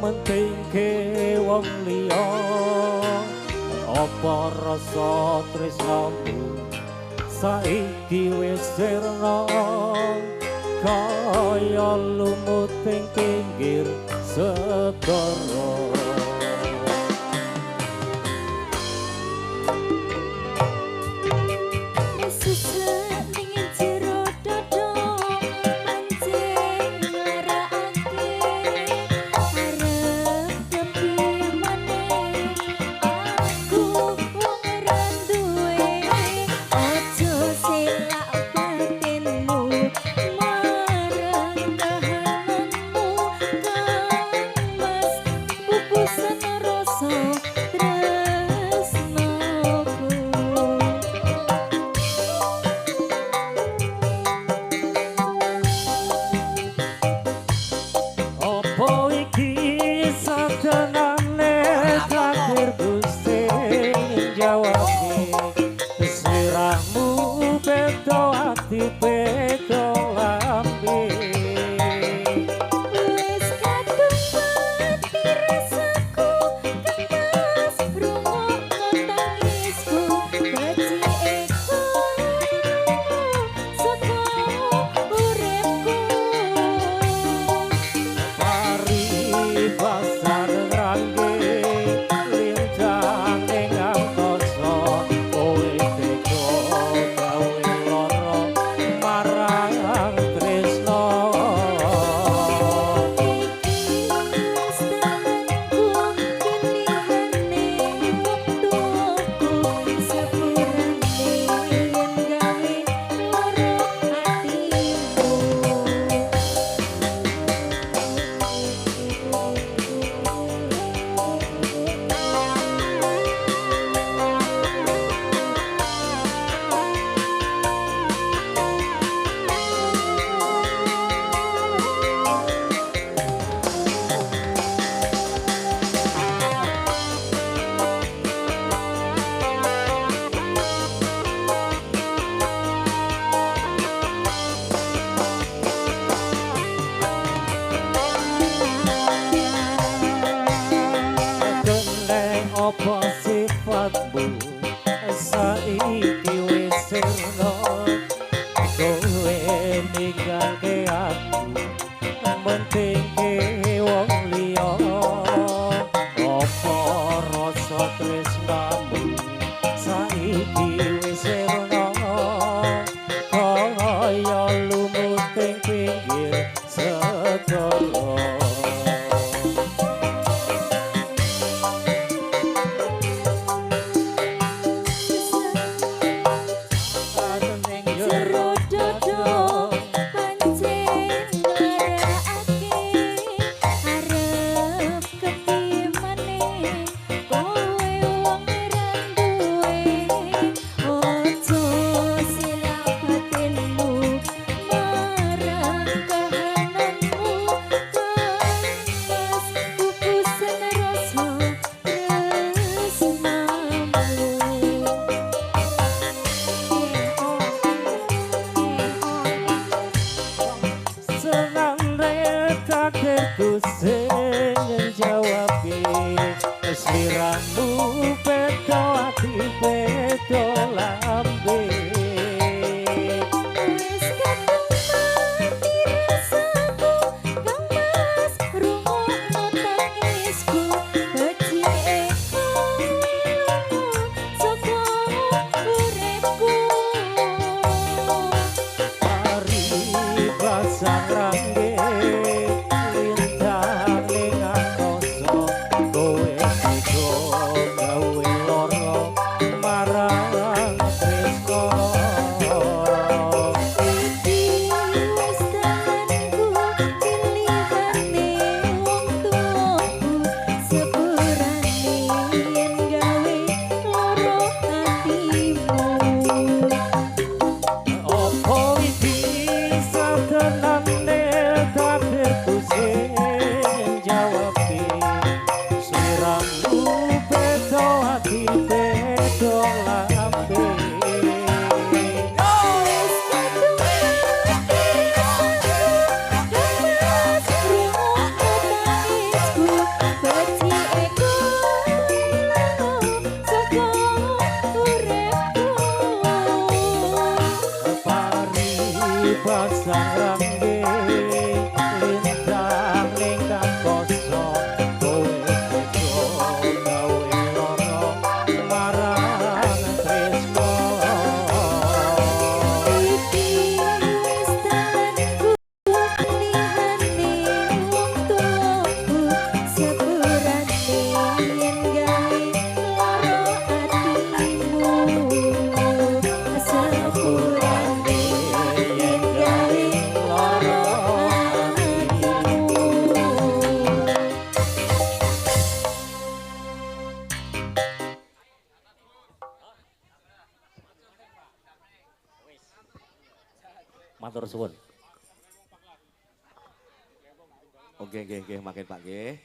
mentingke wong liya apa rasa tresnamu saiki wis sirna kaya lumut ing pinggir segara. Apa sifatmu saiki wis sirna kowe ninggalke aku mentingke wong liya apa rasa tresnamu saiki wis sirna kaya lumut ing pinggir segara. Takdirku sing njawabi sliramu beda ati beda lambe wis ketemu rasaku kang mas rungokno tangisku becike saka uripku ari basah rangge matur suwun. Oke, makin Pak nggih.